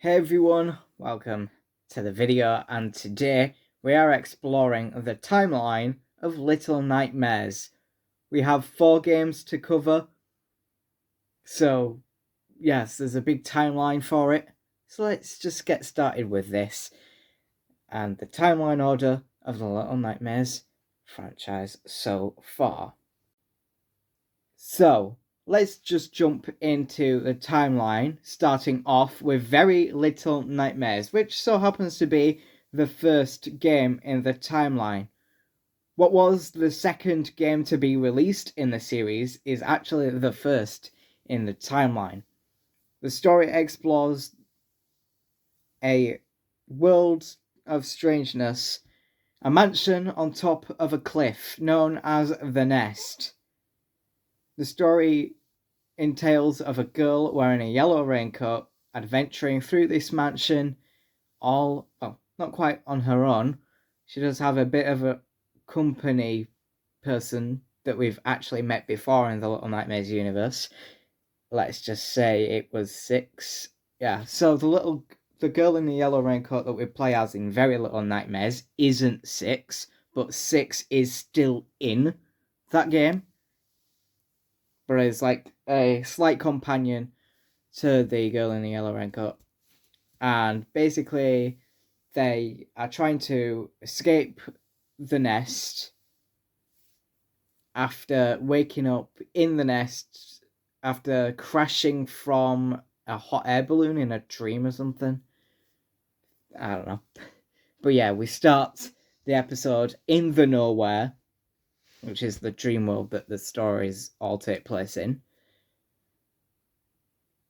Hey everyone, welcome to the video, and today we are exploring the timeline of Little Nightmares. We have 4 games to cover, so yes, there's a big timeline for it. So let's just get started with this and the timeline order of the Little Nightmares franchise so far. So let's just jump into the timeline, starting off with Very Little Nightmares, which so happens to be the first game in the timeline. What was the second game to be released in the series is actually the first in the timeline. The story explores a world of strangeness, a mansion on top of a cliff known as the Nest. The story entails of a girl wearing a yellow raincoat adventuring through this mansion, all, well, not quite on her own. She does have a bit of a company person that we've actually met before in the Little Nightmares universe. Let's just say it was Six. Yeah, so the girl in the yellow raincoat that we play as in Very Little Nightmares isn't Six, but Six is still in that game. But it's like a slight companion to the girl in the yellow raincoat. And basically, they are trying to escape the nest after waking up in the nest after crashing from a hot air balloon in a dream or something. I don't know. But yeah, we start the episode in the nowhere, which is the dream world that the stories all take place in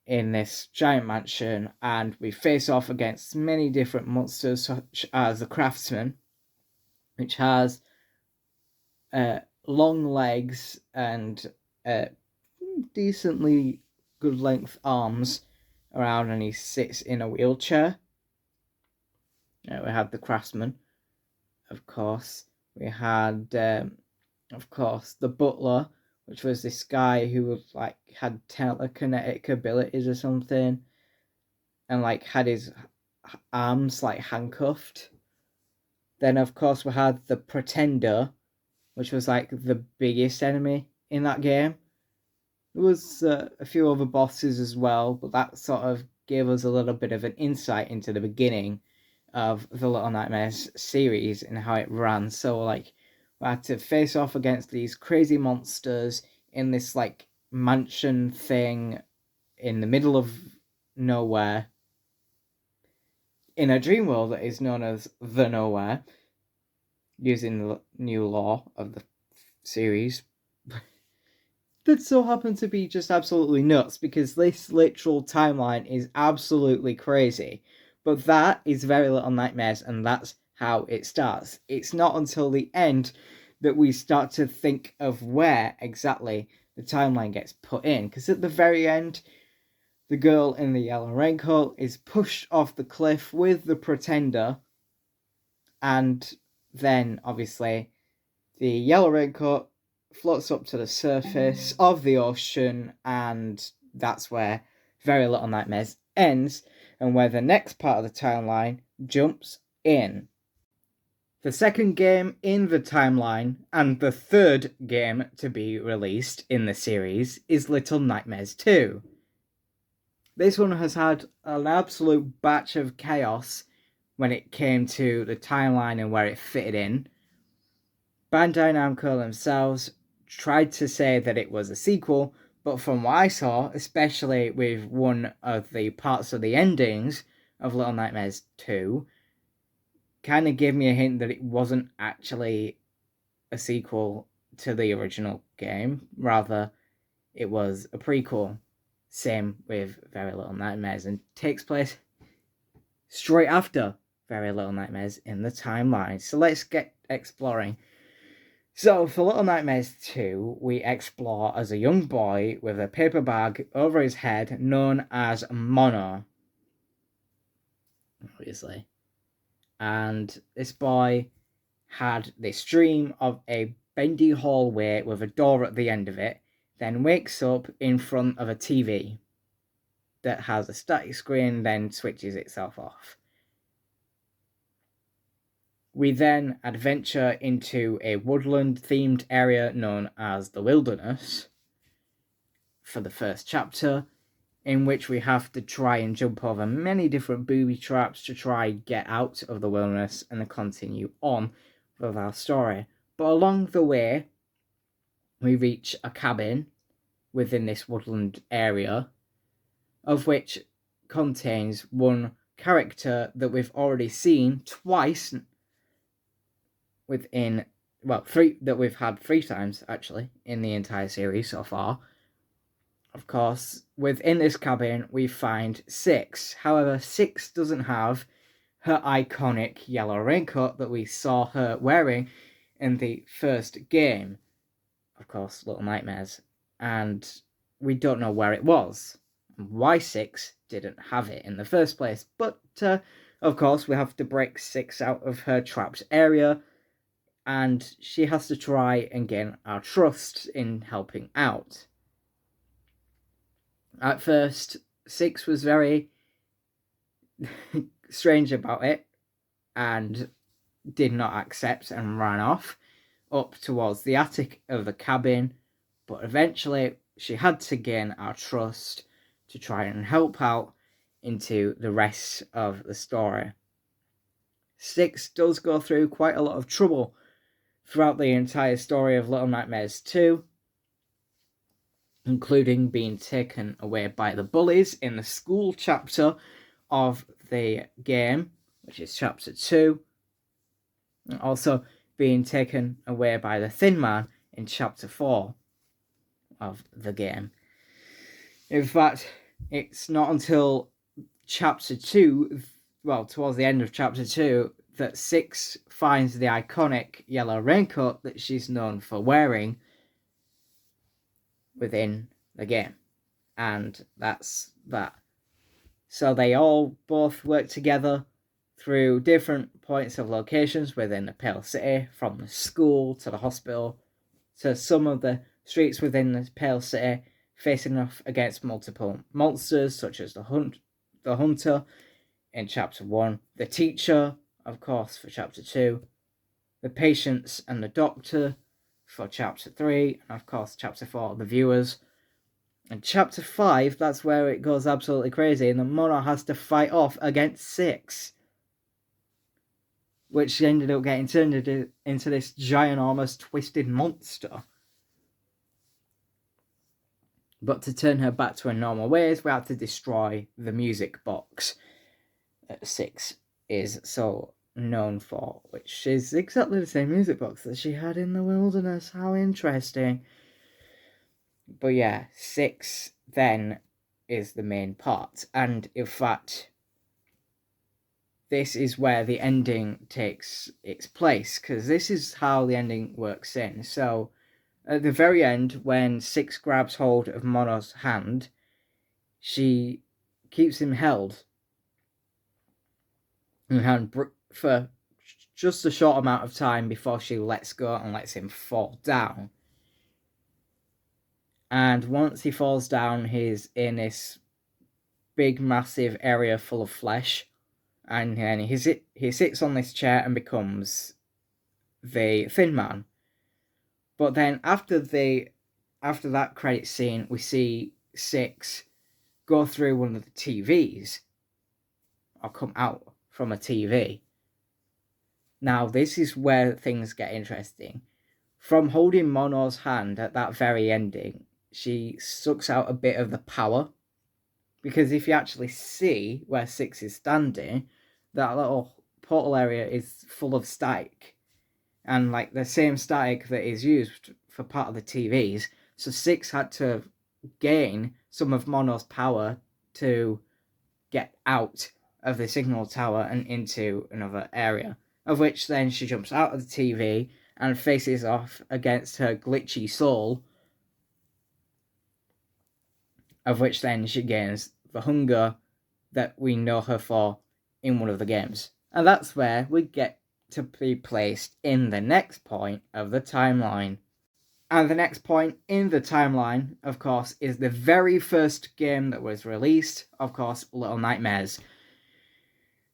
this giant mansion, and we face off against many different monsters, such as the Craftsman, which has long legs and decently good length arms around, and he sits in a wheelchair. We had the Craftsman, of course. We had, of course, the Butler, which was this guy who was like had telekinetic abilities or something, and like had his arms like handcuffed. Then of course we had the Pretender, which was like the biggest enemy in that game. There was a few other bosses as well, but that sort of gave us a little bit of an insight into the beginning of the Little Nightmares series and how it ran. So like we had to face off against these crazy monsters in this like mansion thing in the middle of nowhere in a dream world that is known as the Nowhere, using the new law of the series. That so happened to be just absolutely nuts, because this literal timeline is absolutely crazy. But that is Very Little Nightmares, and that's how it starts. It's not until the end that we start to think of where exactly the timeline gets put in, because at the very end, the girl in the yellow raincoat is pushed off the cliff with the Pretender, and then obviously the yellow raincoat floats up to the surface of the ocean, and that's where Very Little Nightmares ends, and where the next part of the timeline jumps in. The second game in the timeline, and the third game to be released in the series, is Little Nightmares 2. This one has had an absolute batch of chaos when it came to the timeline and where it fitted in. Bandai Namco themselves tried to say that it was a sequel, but from what I saw, especially with one of the parts of the endings of Little Nightmares 2, kind of gave me a hint that it wasn't actually a sequel to the original game. Rather, it was a prequel. Same with Very Little Nightmares, and takes place straight after Very Little Nightmares in the timeline. So let's get exploring. So, for Little Nightmares 2, we explore as a young boy with a paper bag over his head known as Mono, obviously. And this boy had this dream of a bendy hallway with a door at the end of it, then wakes up in front of a TV that has a static screen, then switches itself off. We then adventure into a woodland-themed area known as the Wilderness for the first chapter, in which we have to try and jump over many different booby traps to try and get out of the wilderness and continue on with our story. But along the way, we reach a cabin within this woodland area, of which contains one character that we've already seen twice that we've had 3 times actually in the entire series so far. Of course, within this cabin we find Six. However, Six doesn't have her iconic yellow raincoat that we saw her wearing in the first game. Of course, Little Nightmares. And we don't know where it was, and why Six didn't have it in the first place. But, of course, we have to break Six out of her trapped area, and she has to try and gain our trust in helping out. At first, Six was very strange about it, and did not accept and ran off up towards the attic of the cabin, but eventually she had to gain our trust to try and help out into the rest of the story. Six does go through quite a lot of trouble throughout the entire story of Little Nightmares 2, including being taken away by the bullies in the school chapter of the game, which is chapter 2, and also being taken away by the Thin Man in chapter 4 of the game. In fact, it's not until chapter 2, towards the end of chapter 2, that Six finds the iconic yellow raincoat that she's known for wearing within the game. And that's that. So they all both work together through different points of locations within the Pale City, from the school to the hospital to some of the streets within the Pale City, facing off against multiple monsters such as the Hunter in chapter 1, the Teacher, of course, for chapter 2, the Patients and the Doctor for chapter 3, and of course chapter 4, the Viewers. And chapter 5, that's where it goes absolutely crazy, and the Mono has to fight off against Six, which ended up getting turned into this ginormous twisted monster. But to turn her back to her normal ways, we have to destroy the music box that Six is so known for, which is exactly the same music box that she had in the Wilderness. How interesting. But yeah, Six then is the main part, and in fact, this is where the ending takes its place, because this is how the ending works in. So, at the very end, when Six grabs hold of Mono's hand, she keeps him held in hand for just a short amount of time before she lets go and lets him fall down. And once he falls down, he's in this big, massive area full of flesh, and then he sits on this chair and becomes the Thin Man. But then after that credit scene, we see Six go through one of the TVs, or come out from a TV. Now, this is where things get interesting. From holding Mono's hand at that very ending, she sucks out a bit of the power, because if you actually see where Six is standing, that little portal area is full of static, and like the same static that is used for part of the TVs. So Six had to gain some of Mono's power to get out of the signal tower and into another area, of which then she jumps out of the TV and faces off against her glitchy soul, of which then she gains the hunger that we know her for in one of the games. And that's where we get to be placed in the next point of the timeline. And the next point in the timeline, of course, is the very first game that was released, of course, Little Nightmares,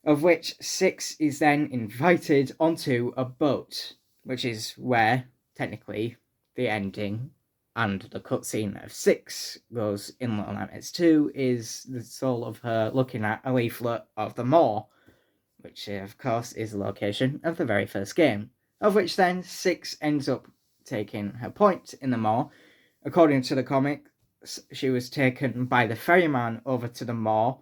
of which Six is then invited onto a boat, which is where, technically, the ending and the cutscene of Six goes in Little Nightmares 2 is the soul of her looking at a leaflet of the Maw, which of course is the location of the very first game, of which then Six ends up taking her point in the Maw. According to the comics, she was taken by the ferryman over to the Maw,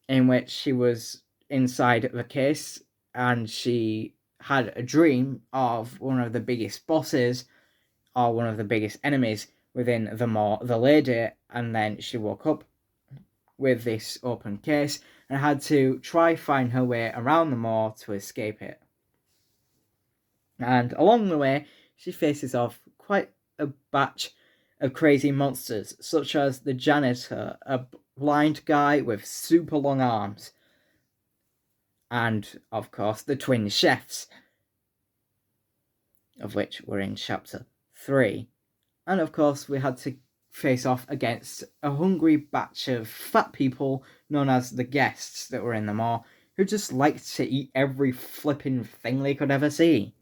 in which she was inside the case and she had a dream of one of the biggest bosses or one of the biggest enemies within the Maw, the lady, and then she woke up with this open case and had to try find her way around the Maw to escape it. And along the way, she faces off quite a batch of crazy monsters, such as the janitor, a blind guy with super long arms, and, of course, the twin chefs, of which were in Chapter 3. And, of course, we had to face off against a hungry batch of fat people known as the guests that were in the Maw, who just liked to eat every flipping thing they could ever see.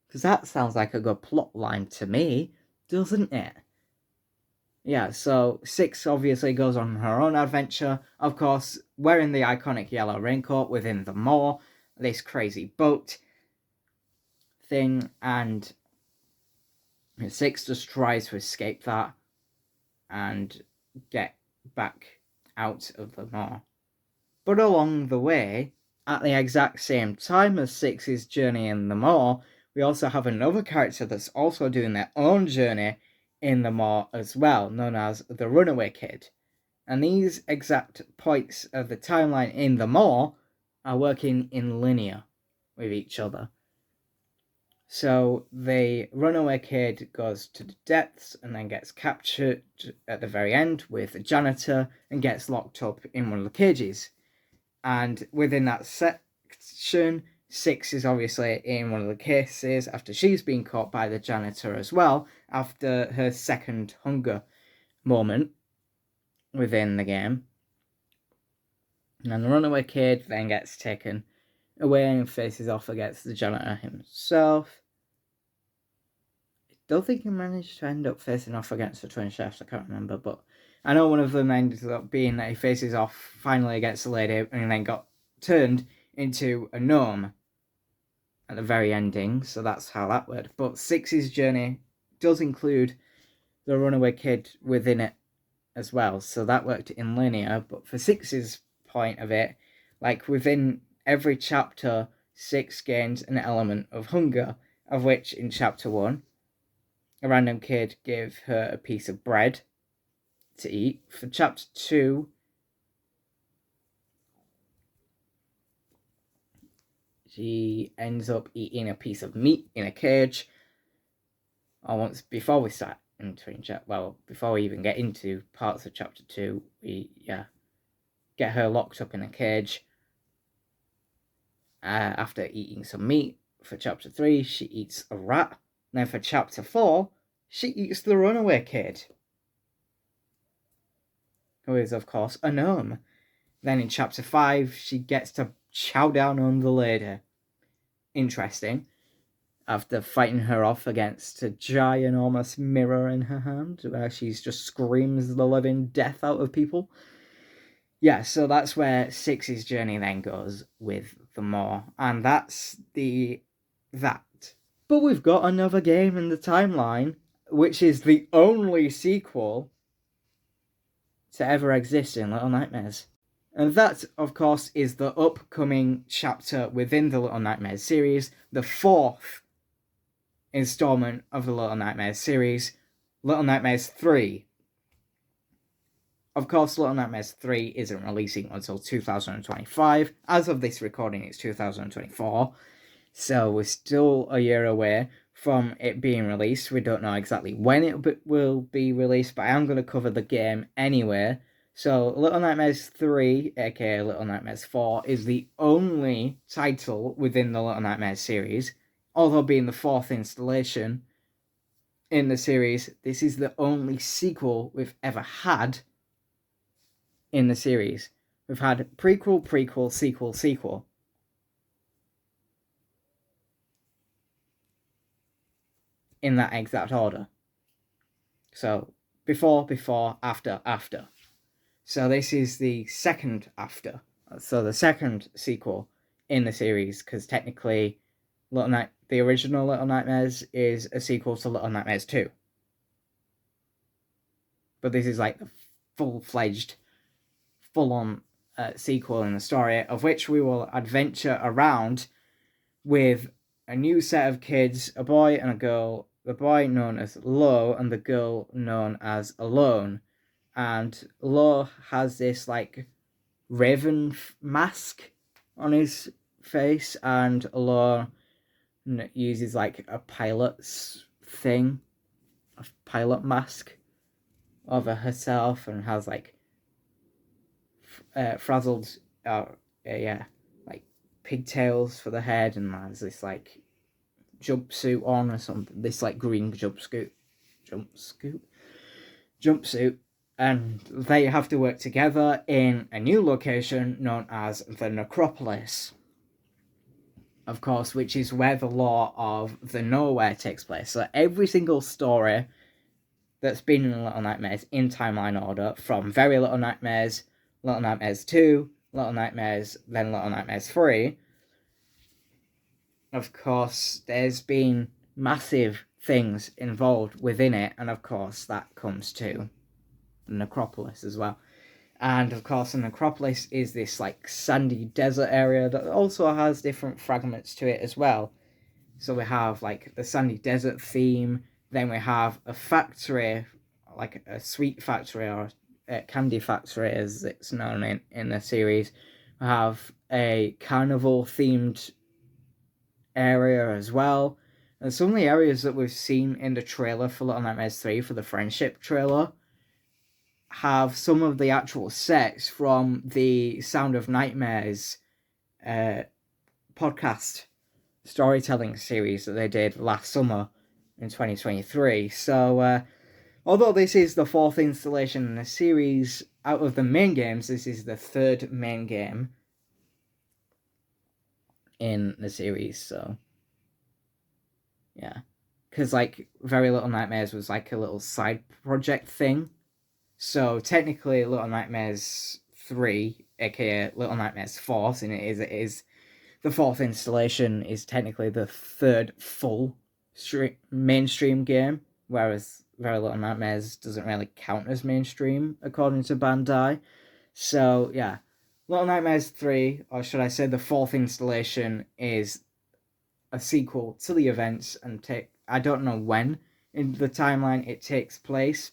Because that sounds like a good plot line to me, doesn't it? Yeah, so Six obviously goes on her own adventure, of course, wearing the iconic yellow raincoat within the Maw, this crazy boat thing, and Six just tries to escape that and get back out of the Maw. But along the way, at the exact same time as Six's journey in the Maw, we also have another character that's also doing their own journey in the Maw as well, known as the Runaway Kid. And these exact points of the timeline in the Maw are working in linear with each other. So the Runaway Kid goes to the depths and then gets captured at the very end with the janitor and gets locked up in one of the cages. And within that section, Six is obviously in one of the cases after she's been caught by the janitor as well, after her second hunger moment within the game. And the Runaway Kid then gets taken away and faces off against the janitor himself. I don't think he managed to end up facing off against the twin chefs, I can't remember, but I know one of them ended up being that he faces off finally against the lady and then got turned into a gnome at the very ending, so that's how that worked. But Six's journey does include the Runaway Kid within it as well, so that worked in linear. But for Six's point of it, like within every chapter, Six gains an element of hunger, of which in chapter 1, a random kid gave her a piece of bread to eat. For chapter 2, she ends up eating a piece of meat in a cage. Before we start entering before we even get into parts of chapter 2, we get her locked up in a cage. After eating some meat. For chapter 3, she eats a rat. And then for chapter 4, she eats the Runaway Kid, who is, of course, a gnome. Then in chapter 5, she gets to chow down on the lady. Interesting. After fighting her off against a ginormous mirror in her hand, where she just screams the living death out of people. Yeah, so that's where Six's journey then goes with the Maw, and that's that. But we've got another game in the timeline, which is the only sequel to ever exist in Little Nightmares. And that, of course, is the upcoming chapter within the Little Nightmares series, the 4th installment of the Little Nightmares series, Little Nightmares 3. Of course, Little Nightmares 3 isn't releasing until 2025. As of this recording, it's 2024. So we're still a year away from it being released. We don't know exactly when it will be released, but I am going to cover the game anyway. So Little Nightmares 3, aka Little Nightmares 4, is the only title within the Little Nightmares series, although being the 4th installation in the series. This is the only sequel we've ever had in the series. We've had prequel, prequel, sequel, sequel. In that exact order. So, before, after, after. So this is the second after. So the second sequel in the series, because technically the original Little Nightmares is a sequel to Little Nightmares 2. But this is like the full-fledged, full-on sequel in the story, of which we will adventure around with a new set of kids, a boy and a girl, the boy known as Lo and the girl known as Alone. And Lo has this like raven mask on his face, and Lo uses like a pilot's thing, a pilot mask over herself, and has like frazzled like pigtails for the head, and has this like jumpsuit on or something, this like green jumpsuit, and they have to work together in a new location known as the Necropolis, of course, which is where the Law of the Nowhere takes place. So every single story that's been in Little Nightmares in timeline order, from Very Little Nightmares, Little Nightmares 2, Little Nightmares, then Little Nightmares 3, of course, there's been massive things involved within it, and of course that comes to the Necropolis as well. And of course the Necropolis is this like sandy desert area that also has different fragments to it as well. So we have like the sandy desert theme, then we have a factory, like a sweet factory or a candy factory as it's known in the series. We have a carnival themed area as well. And some of the areas that we've seen in the trailer for Little Nightmares 3, for the Friendship trailer, have some of the actual sets from the Sound of Nightmares podcast storytelling series that they did last summer in 2023. So although this is the fourth installation in the series, out of the main games, this is the third main game in the series. So yeah, because like Very Little Nightmares was like a little side project thing. So technically Little Nightmares 3, aka Little Nightmares 4, and it is the fourth installation, is technically the third full mainstream game, whereas Very Little Nightmares doesn't really count as mainstream according to Bandai. So yeah, Little Nightmares 3, or should I say the fourth installation, is a sequel to the events, and I don't know when in the timeline it takes place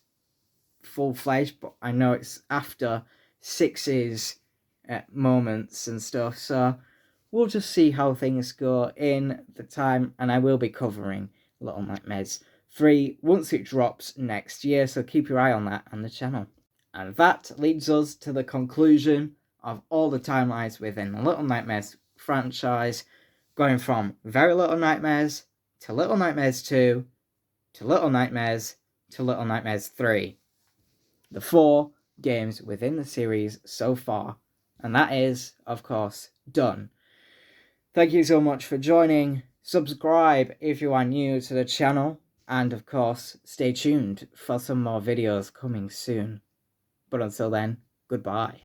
full-fledged, but I know it's after 6's moments and stuff, so we'll just see how things go in the time, and I will be covering Little Nightmares 3 once it drops next year, so keep your eye on that on the channel. And that leads us to the conclusion of all the timelines within the Little Nightmares franchise, going from Very Little Nightmares to Little Nightmares 2 to Little Nightmares to Little Nightmares 3. The 4 games within the series so far, and that is, of course, done. Thank you so much for joining. Subscribe if you are new to the channel, and of course, stay tuned for some more videos coming soon. But until then, goodbye.